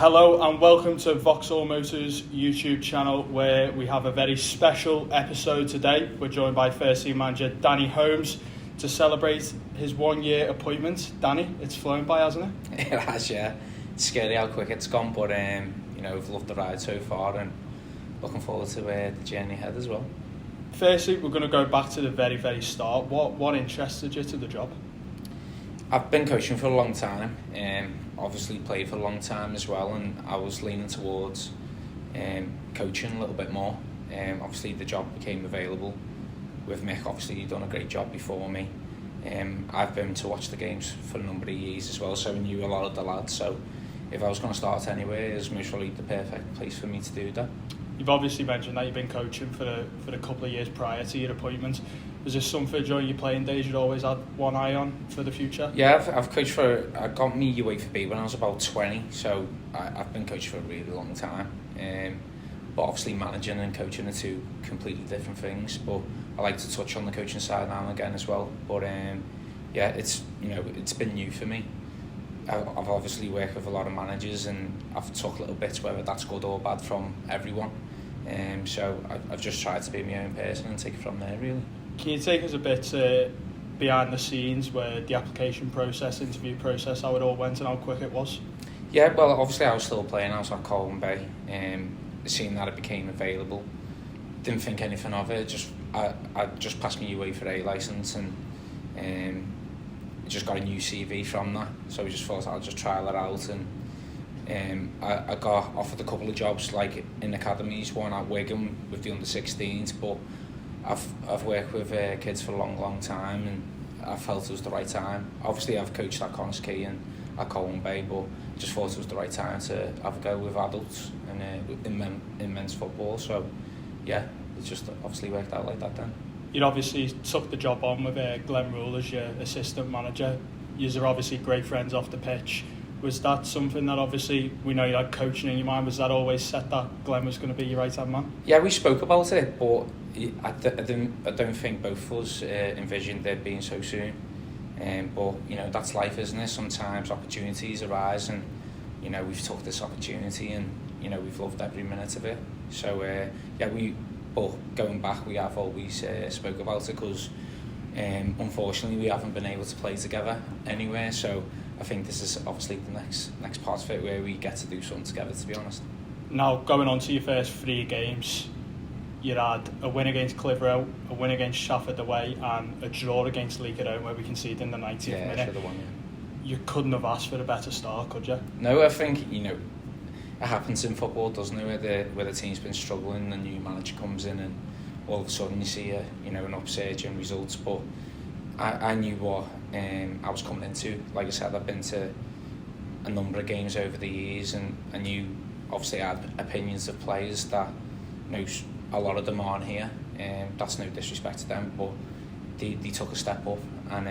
Hello and welcome to Vauxhall Motors YouTube channel, where we have a very special episode today. We're joined by first team manager Danny Holmes to celebrate his 1 year appointment. Danny, it's flown by, hasn't it? It has, yeah. It's scary how quick it's gone, but we've loved the ride so far and looking forward to the journey ahead as well. Firstly, we're going to go back to the very, very start. What interested you to the job? I've been coaching for a long time, obviously played for a long time as well, and I was leaning towards coaching a little bit more. Obviously the job became available with Mick. Obviously he'd done a great job before me. I've been to watch the games for a number of years as well, so I knew a lot of the lads. So if I was going to start anywhere, it was most probably the perfect place for me to do that. You've obviously mentioned that you've been coaching for the couple of years prior to your appointment. Was this something during your playing days you'd always had one eye on for the future? Yeah, I've coached I got me UEFA B when I was about 20, so I've been coaching for a really long time. But obviously managing and coaching are two completely different things. But I like to touch on the coaching side now and again as well. But it's been new for me. I've obviously worked with a lot of managers and I've took little bits, whether that's good or bad, from everyone. So I've just tried to be my own person and take it from there, really. Can you take us a bit behind the scenes, where the application process, interview process, how it all went and how quick it was? Yeah, well, obviously I was still playing. I was at Holmes, seeing that it became available. Didn't think anything of it. I just passed my UEFA A licence and just got a new CV from that. So we just thought I'll just trial it out, and I got offered a couple of jobs, like in academies, one at Wigan with the under-16s, but I've worked with kids for a long time, and I felt it was the right time. Obviously I've coached at Connors Key and at Colwyn Bay, but I just thought it was the right time to have a go with adults and in men's football. So yeah, it just obviously worked out like that then. You obviously took the job on with Glenn Rule as your assistant manager. You're obviously great friends off the pitch. Was that something that, obviously, we know you had coaching in your mind, was that always set that Glenn was going to be your right-hand man? Yeah, we spoke about it, but I don't think both of us envisioned it being so soon. But, that's life, isn't it? Sometimes opportunities arise, and, we've took this opportunity and, we've loved every minute of it. So, but going back, we have always spoke about it, because unfortunately we haven't been able to play together anywhere. So I think this is obviously the next part of it, where we get to do something together, to be honest. Now, going on to your first 3 games, you had a win against Clitheroe, a win against Shafford away, and a draw against Leek at home, where we conceded in the 90th minute. Should have won, yeah. You couldn't have asked for a better start, could you? No, I think, it happens in football, doesn't it, where the team's been struggling, the new manager comes in and all of a sudden you see an upsurge in results. But I knew what I was coming into. Like I said, I've been to a number of games over the years, and I knew, obviously I had opinions of players that a lot of them aren't here. That's no disrespect to them, but they took a step up, and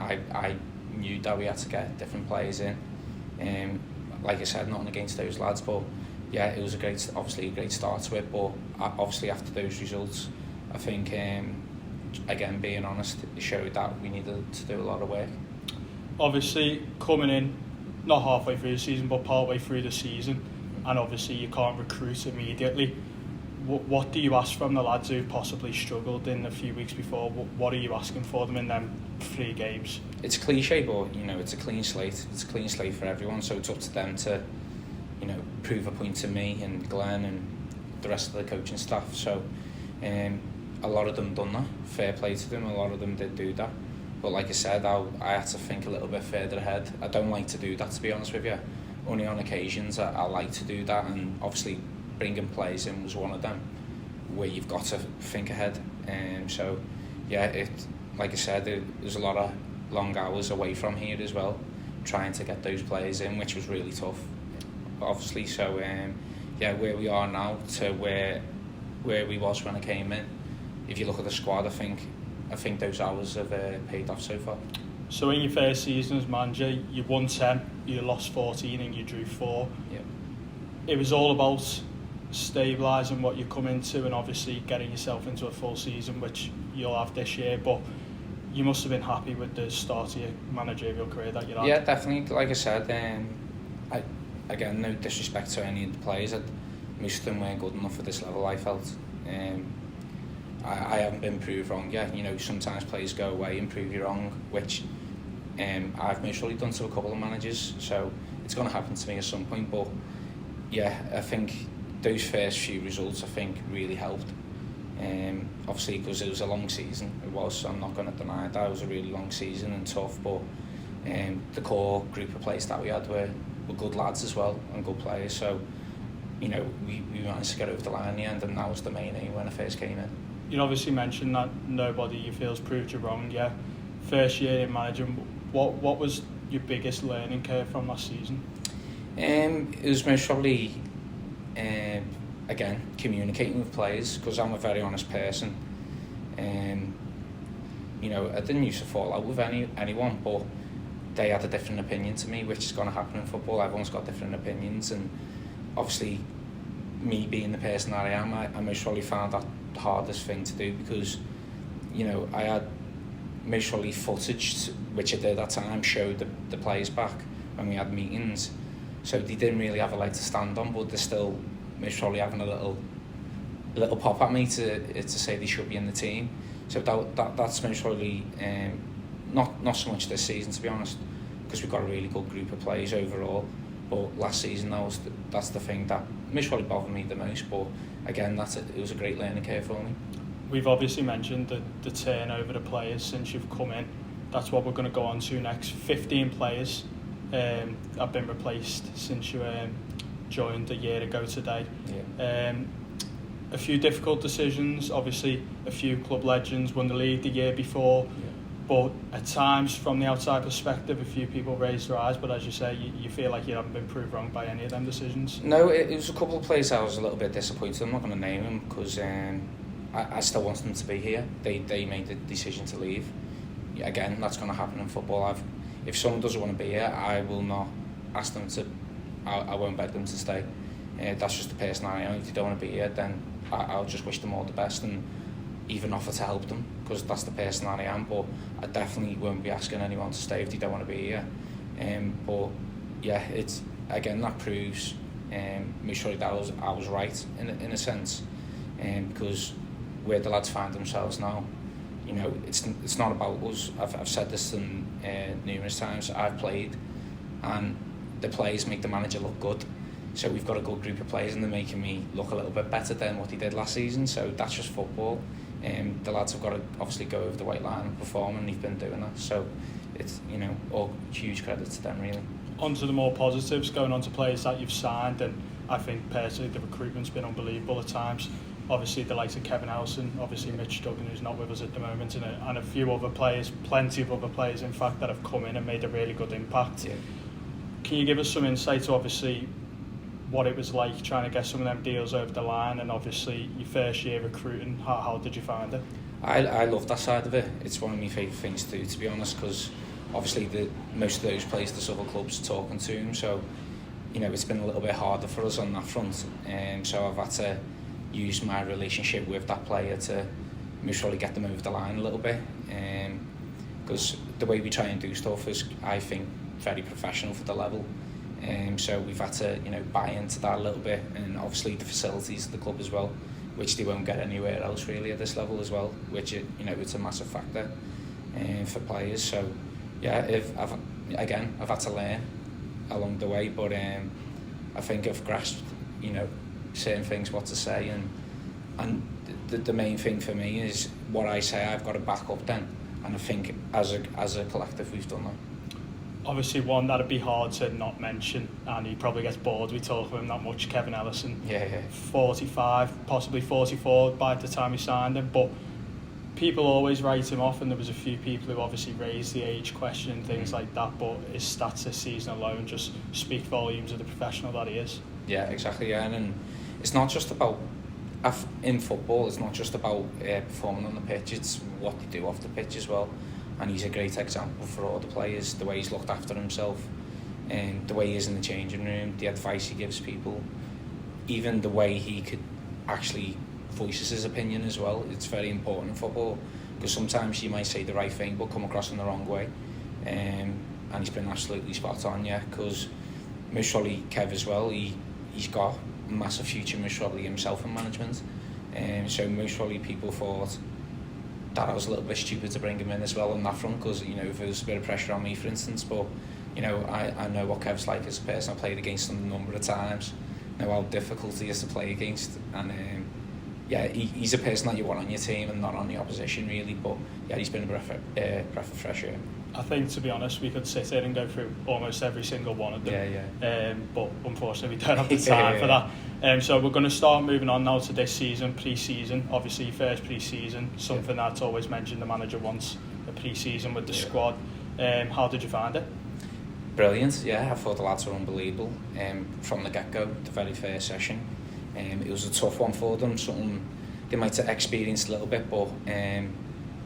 I knew that we had to get different players in. Like I said, nothing against those lads, but yeah, it was obviously a great start to it. But obviously after those results, I think, again, being honest, it showed that we needed to do a lot of work. Obviously, coming in, not halfway through the season, but partway through the season, and obviously you can't recruit immediately. What do you ask from the lads who've possibly struggled in a few weeks before? What are you asking for them in them 3 games? It's cliche, but it's a clean slate. It's a clean slate for everyone, so it's up to them to, prove a point to me and Glenn and the rest of the coaching staff. So a lot of them done that. Fair play to them. A lot of them did do that. But like I said, I had to think a little bit further ahead. I don't like to do that, to be honest with you. Only on occasions I like to do that, and obviously bringing players in was one of them, where you've got to think ahead. So yeah, like I said, there's a lot of long hours away from here as well, trying to get those players in, which was really tough, obviously. So where we are now to where we was when I came in, if you look at the squad, I think those hours have paid off so far. So in your first season as manager, you won 10, you lost 14 and you drew 4. Yeah. It was all about stabilising what you come into, and obviously getting yourself into a full season, which you'll have this year. But you must have been happy with the start of your managerial career that you had. Yeah, definitely. Like I said, again, no disrespect to any of the players, most of them weren't good enough for this level, I felt. I haven't been proved wrong yet. You know, sometimes players go away and prove you wrong, which I've most surely done to a couple of managers, so it's going to happen to me at some point. But yeah, I think those first few results, I think, really helped. Obviously, because it was a long season, it was, so I'm not going to deny that. It was a really long season and tough, but the core group of players that we had were good lads as well, and good players, so you know, we managed to get over the line in the end, and that was the main aim when I first came in. You obviously mentioned that nobody you feel's proved you wrong, yeah. First year in managing, what was your biggest learning curve from last season? It was most probably, again, communicating with players, because I'm a very honest person. You know, I didn't used to fall out with anyone, but they had a different opinion to me, which is going to happen in football. Everyone's got different opinions, and obviously, me being the person that I am, I most probably found that the hardest thing to do, because, you know, I had most probably footage, which I did at that time, showed the players back when we had meetings, so they didn't really have a leg to stand on, but they're still most probably having a little pop at me to say they should be in the team. So that's most probably not so much this season, to be honest, because we've got a really good group of players overall. But last season, that's the thing that most probably bothered me the most. But again, it was a great learning curve for me. We've obviously mentioned the turnover of players since you've come in. That's what we're going to go on to next. 15 players have been replaced since you joined a year ago today. Yeah. A few difficult decisions. Obviously, a few club legends won the league the year before. Yeah. But at times, from the outside perspective, a few people raised their eyes. But as you say, you feel like you haven't been proved wrong by any of them decisions. No, it was a couple of players I was a little bit disappointed. I'm not going to name them, because I still want them to be here. They made the decision to leave. Again, that's going to happen in football. If someone doesn't want to be here, I will not ask them to. I won't beg them to stay. That's just the person I am. If they don't want to be here, then I'll just wish them all the best and even offer to help them, because that's the person that I am. But I definitely won't be asking anyone to stay if they don't want to be here. But yeah, it's again, that proves me sure that I was right in a sense, because where the lads find themselves now, you know, it's not about us. I've said this numerous times. I've played, and the players make the manager look good. So we've got a good group of players, and they're making me look a little bit better than what he did last season. So that's just football. The lads have got to obviously go over the white line and perform, and they've been doing that. So it's, you know, all huge credit to them, really. On to the more positives, going on to players that you've signed, and I think personally the recruitment's been unbelievable at times. Obviously the likes of Kevin Ellison, obviously Mitch Duggan, who's not with us at the moment, and a few other players, plenty of other players in fact, that have come in and made a really good impact. Yeah. Can you give us some insight to obviously what it was like trying to get some of them deals over the line, and obviously your first year recruiting, how did you find it? I love that side of it. It's one of my favourite things to do, to be honest, because obviously most of those players, the other clubs are talking to him, so you know, it's been a little bit harder for us on that front, so I've had to use my relationship with that player to most probably get them over the line a little bit, because the way we try and do stuff is, I think, very professional for the level. So we've had to, you know, buy into that a little bit, and obviously the facilities of the club as well, which they won't get anywhere else really at this level as well, which you know, it's a massive factor for players. So yeah, I've had to learn along the way, but I think I've grasped, you know, certain things, what to say, and the main thing for me is what I say I've got to back up then, and I think as a collective we've done that. Obviously one that'd be hard to not mention, and he probably gets bored we talk about him that much, Kevin Ellison. Yeah. 45, possibly 44 by the time he signed him, but people always write him off, and there was a few people who obviously raised the age question and things like that, but his stats this season alone just speak volumes of the professional that he is. Yeah, exactly, yeah, and it's not just about, in football, it's not just about performing on the pitch, it's what they do off the pitch as well. And he's a great example for all the players, the way he's looked after himself, and the way he is in the changing room, the advice he gives people, even the way he could actually voices his opinion as well. It's very important in football, because sometimes you might say the right thing but come across in the wrong way, and he's been absolutely spot on, yeah, because most probably Kev as well, he's got a massive future most probably himself in management. So most probably people thought that I was a little bit stupid to bring him in as well on that front, because, you know, if there was a bit of pressure on me, for instance. But, you know, I know what Kev's like as a person. I played against him a number of times, know how difficult he is to play against, and yeah, he's a person that you want on your team and not on the opposition really. But yeah, he's been a breath of fresh air. I think, to be honest, we could sit here and go through almost every single one of them. Yeah. But unfortunately, we don't have the time for that. So we're going to start moving on now to this season, pre-season. Obviously, first pre-season, something that's always mentioned. The manager wants a pre-season with the squad. How did you find it? Brilliant. Yeah, I thought the lads were unbelievable. From the get-go, the very first session, it was a tough one for them. Something they might have experienced a little bit, but.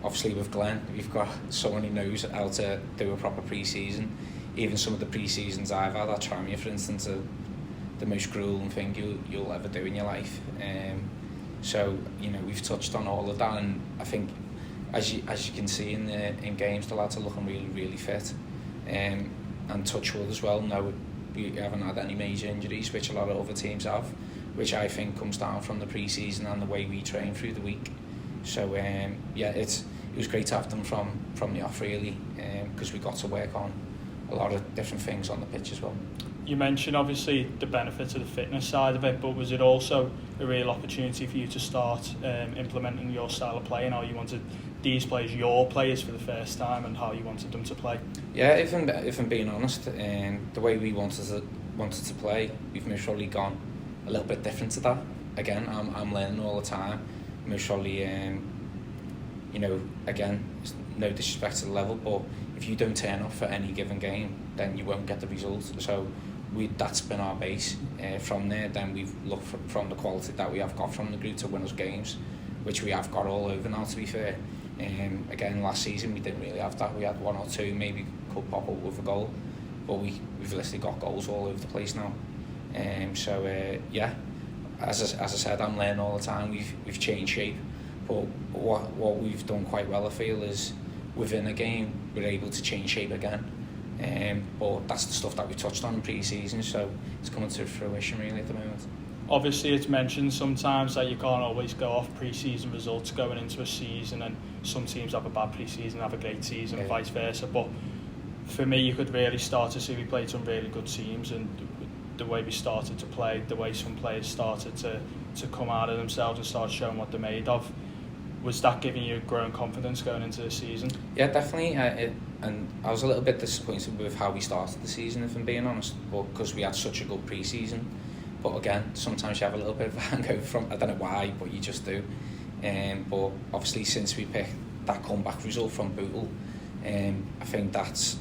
Obviously with Glenn, we've got someone who knows how to do a proper pre-season. Even some of the pre-seasons I've had at Tranmere, for instance, are the most grueling thing you'll ever do in your life. So, you know, we've touched on all of that, and I think as you can see in games, the lads are looking really, really fit. And touch wood as well, no, we haven't had any major injuries, which a lot of other teams have, which I think comes down from the pre-season and the way we train through the week. So yeah, it was great to have them from the off really, because we got to work on a lot of different things on the pitch as well. You mentioned obviously the benefits of the fitness side of it, but was it also a real opportunity for you to start implementing your style of play and how you wanted these players, your players, for the first time, and how you wanted them to play? Yeah, if I'm being honest, the way we wanted to play, we've most probably gone a little bit different to that. Again, I'm learning all the time. Most probably, you know, again, no disrespect to the level, but if you don't turn up for any given game, then you won't get the results. So that's been our base. From there, then we've looked from the quality that we have got from the group to win us games, which we have got all over now, to be fair. Again, last season we didn't really have that. We had one or two, maybe could pop up with a goal, but we've literally got goals all over the place now. So yeah. As I said, I'm learning all the time. We've changed shape, but what we've done quite well, I feel, is within a game we're able to change shape again. But that's the stuff that we touched on in pre-season, so it's coming to fruition really at the moment. Obviously, it's mentioned sometimes that you can't always go off pre-season results going into a season, and some teams have a bad pre-season, have a great season, vice versa. But for me, you could really start to see we played some really good teams, and the way we started to play, the way some players started to come out of themselves and start showing what they're made of. Was that giving you growing confidence going into the season? Yeah, definitely. And I was a little bit disappointed with how we started the season, if I'm being honest, but because we had such a good pre-season. But again, sometimes you have a little bit of a hangover from, I don't know why, but you just do. But obviously, since we picked that comeback result from Bootle, I think that's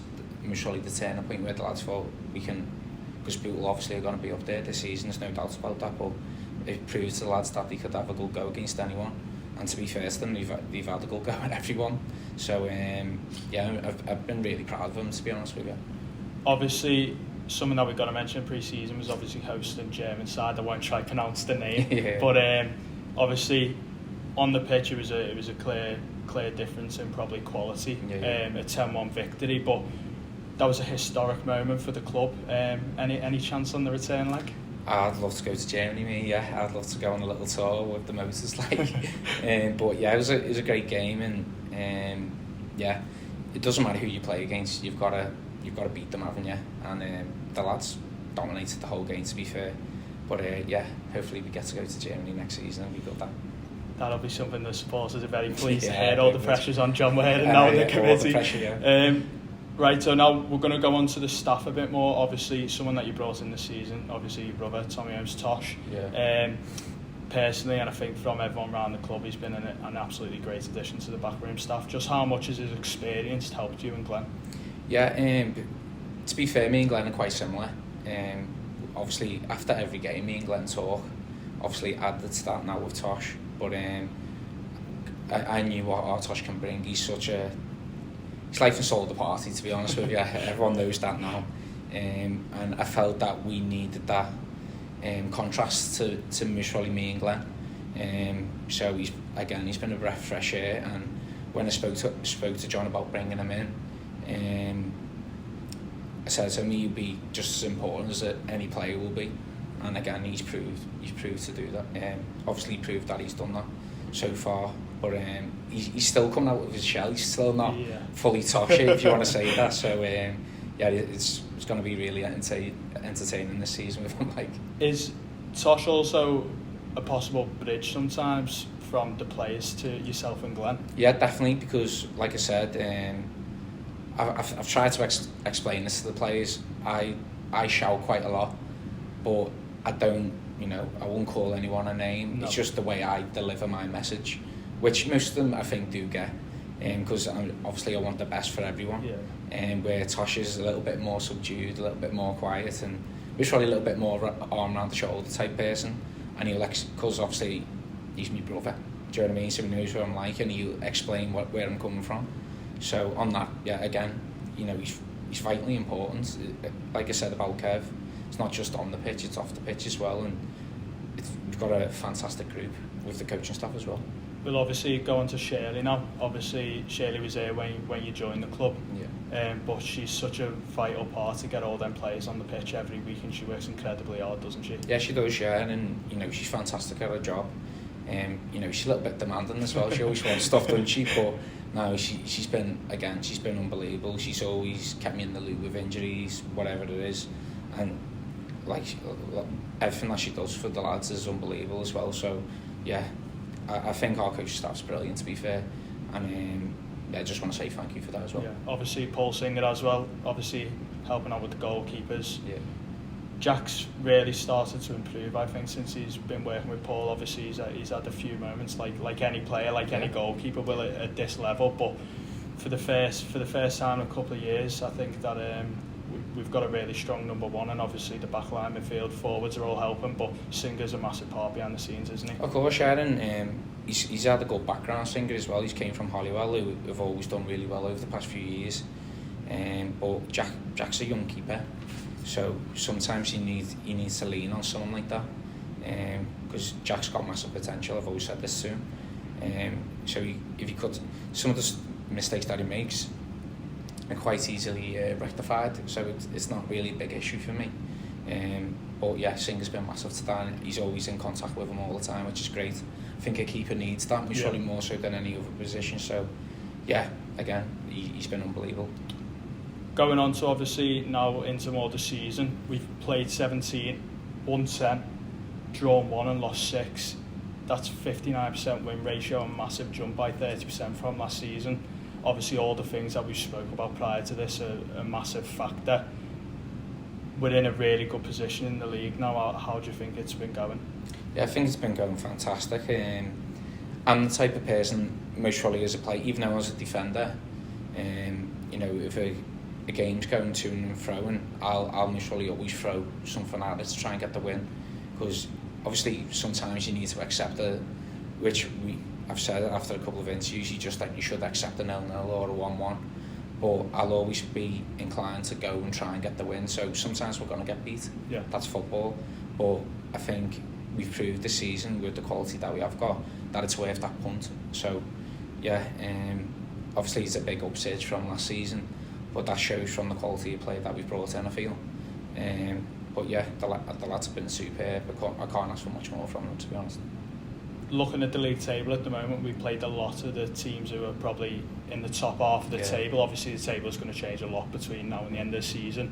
surely the turning point where the lads thought we can. Because people obviously are going to be up there this season, there's no doubt about that, but it proves to the lads that they could have a good go against anyone, and to be fair to them, they've had a good go at everyone. So yeah, I've been really proud of them, to be honest with you. Obviously, something that we've got to mention pre-season was obviously hosting German side. I won't try to pronounce the name, but obviously on the pitch it was a clear difference in probably quality. A 10-1 victory, but that was a historic moment for the club. Any chance on the return leg? I'd love to go to Germany, mate. Yeah, I'd love to go on a little tour with the motors, like. But yeah, it was a great game, and yeah, it doesn't matter who you play against. You've got to beat them, haven't you? And the lads dominated the whole game, to be fair. But yeah, hopefully we get to go to Germany next season and we got that. That'll be something the supporters are very pleased to hear. All the pressure's on John Ware and now the committee. All the pressure, yeah. Right, so now we're going to go on to the staff a bit more. Obviously, someone that you brought in this season, obviously your brother, Tommy Holmes, Tosh. Yeah. Personally, and I think from everyone around the club, he's been an absolutely great addition to the backroom staff. Just how much has his experience helped you and Glenn? Yeah, to be fair, me and Glenn are quite similar. Obviously, after every game, me and Glenn talk. Obviously, added to that now with Tosh. But I knew what our Tosh can bring. He's life and soul of the party, to be honest with you. Everyone knows that now. And I felt that we needed that contrast to probably me and Glenn. So he's been a breath of fresh air. And when I spoke to John about bringing him in, said to me, he'd be just as important as any player will be. And again, he's proved to do that. Obviously, proved that he's done that so far. But he's still coming out of his shell. He's still not fully top shape, if you want to say that. So it's going to be really entertaining this season with him. Like, is Tosh also a possible bridge sometimes from the players to yourself and Glenn? Yeah, definitely, because like I said, I've tried to explain this to the players. I shout quite a lot, but I don't, I won't call anyone a name. No. It's just the way I deliver my message, which most of them I think do get, because obviously I want the best for everyone. Yeah. Where Tosh is a little bit more subdued, a little bit more quiet, and he's probably a little bit more arm around the shoulder type person. And he'll, because obviously he's my brother, do you know what I mean? So he knows what I'm like, and he'll explain where I'm coming from. So on that, again, he's vitally important. Like I said about Kev, it's not just on the pitch, it's off the pitch as well, and we've got a fantastic group with the coaching staff as well. We'll obviously go on to Shirley now. Obviously, Shirley was there when you joined the club, but she's such a vital part to get all them players on the pitch every week, and she works incredibly hard, doesn't she? Yeah, she does, and she's fantastic at her job. She's a little bit demanding as well. She always wants stuff, doesn't she? But no, she's been unbelievable. She's always kept me in the loop with injuries, whatever it is, and everything that she does for the lads is unbelievable as well. So I think our coaching staff's brilliant, to be fair, and I just want to say thank you for that as well. Yeah, obviously Paul Singer as well, obviously helping out with the goalkeepers. Yeah. Jack's really started to improve, I think, since he's been working with Paul. Obviously he's had a few moments like any player, any goalkeeper will at this level, but for the first time in a couple of years, I think that we've got a really strong number one, and obviously the back line, midfield, forwards are all helping, but Singer's a massive part behind the scenes, isn't he? Of course, Sharon. He's had a good background, Singer, as well. He's came from Hollywell, who have always done really well over the past few years. But Jack's a young keeper, so sometimes he needs to lean on someone like that, because Jack's got massive potential. I've always said this to him. So if he could, some of the mistakes that he makes are quite easily rectified, so it's not really a big issue for me. But yeah, Singer's been massive to that, and he's always in contact with him all the time, which is great. I think a keeper needs that, probably more so than any other position. So yeah, again, he's been unbelievable. Going on to obviously now into more the season, we've played 17, won 10, drawn 1 and lost 6. That's 59% win ratio, and massive jump by 30% from last season. Obviously all the things that we spoke about prior to this are a massive factor. We're in a really good position in the league now. How do you think it's been going? Yeah, I think it's been going fantastic. I'm the type of person, most probably as a player, even though I was a defender, if a game's going to and fro, and I'll most probably always throw something at it to try and get the win, because obviously sometimes you need to accept it, which I've said after a couple of interviews, you should accept a 0-0 or a 1-1, but I'll always be inclined to go and try and get the win. So sometimes we're going to get beat. Yeah. That's football, but I think we've proved this season with the quality that we have got that it's worth that punt. So yeah, obviously it's a big upsurge from last season, but that shows from the quality of play that we've brought in, I feel. But yeah, the lads have been superb. I can't ask for much more from them, to be honest. Looking at the league table at the moment, we played a lot of the teams who are probably in the top half of the table. Obviously the table is going to change a lot between now and the end of the season.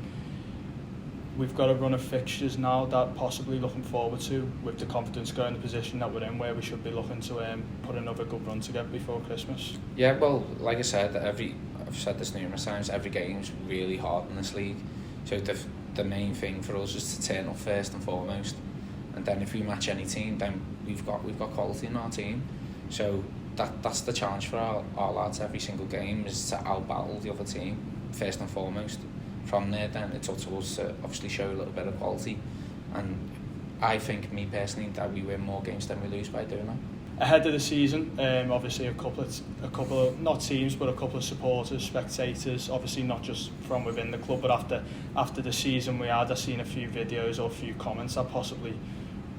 We've got a run of fixtures now that possibly looking forward to, with the confidence going in the position that we're in, where we should be looking to put another good run together before Christmas. Yeah, well, like I said, I've said this numerous times, every game's really hard in this league. So the main thing for us is to turn up first and foremost, and then if we match any team, then we've got quality in our team. So that's the challenge for our lads every single game, is to out-battle the other team first and foremost. From there, then it's up to us to obviously show a little bit of quality, and I think, me personally, that we win more games than we lose by doing that. Ahead of the season, obviously a couple of not teams, but a couple of supporters, spectators, obviously not just from within the club, but after the season we had, I've seen a few videos or a few comments that possibly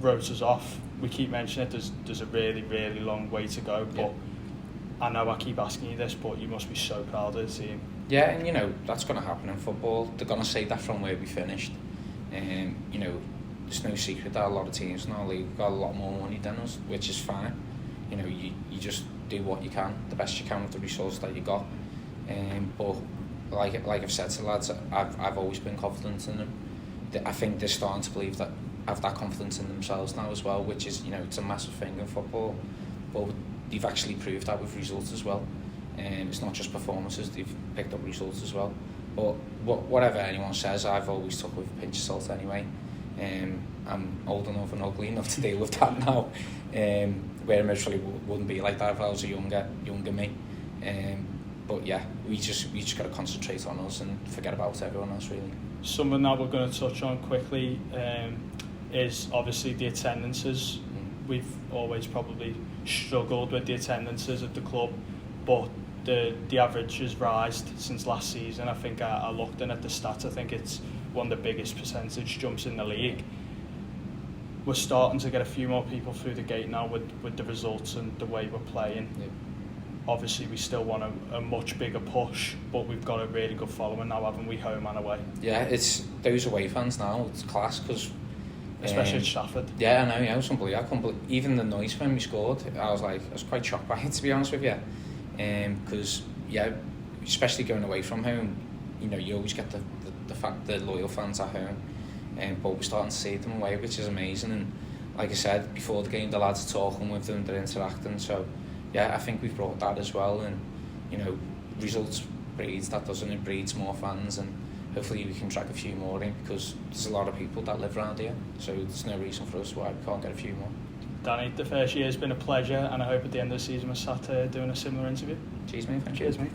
wrote us off. We keep mentioning it, there's a really, really long way to go, but I know I keep asking you this, but you must be so proud of the team. Yeah, and you know, that's going to happen in football. They're going to say that from where we finished. You know, there's no secret that a lot of teams in our league got a lot more money than us, which is fine. You know, you just do what you can, the best you can with the resources that you got. But like I've said to the lads, I've always been confident in them. I think they're starting to believe that, have that confidence in themselves now as well, which is, you know, it's a massive thing in football. But they've actually proved that with results as well. It's not just performances, they've picked up results as well. But whatever anyone says, I've always took with a pinch of salt anyway. I'm old enough and ugly enough to deal with that now. Where I literally wouldn't be like that if I was a younger me. But yeah, we just got to concentrate on us and forget about everyone else really. Something that we're going to touch on quickly is obviously the attendances. We've always probably struggled with the attendances at the club, but the average has risen since last season. I think I looked in at the stats. I think it's one of the biggest percentage jumps in the league. We're starting to get a few more people through the gate now with the results and the way we're playing. Yeah. Obviously, we still want a much bigger push, but we've got a really good following now, haven't we, home and away? Yeah, it's those away fans now. It's class because, especially at Trafford. Yeah, I know. Yeah, it was unbelievable. Even the noise when we scored, I was quite shocked by it, to be honest with you. Because yeah, especially going away from home, you know, you always get the loyal fans at home, but we're starting to see them away, which is amazing. And like I said before the game, the lads are talking with them, they're interacting. So yeah, I think we've brought that as well. And you know, results breeds that, doesn't it? Breeds more fans, and hopefully we can drag a few more in, because there's a lot of people that live around here. So there's no reason for us why we can't get a few more. Danny, the first year has been a pleasure, and I hope at the end of the season we're sat doing a similar interview. Cheers, mate. Thank you. Cheers, mate.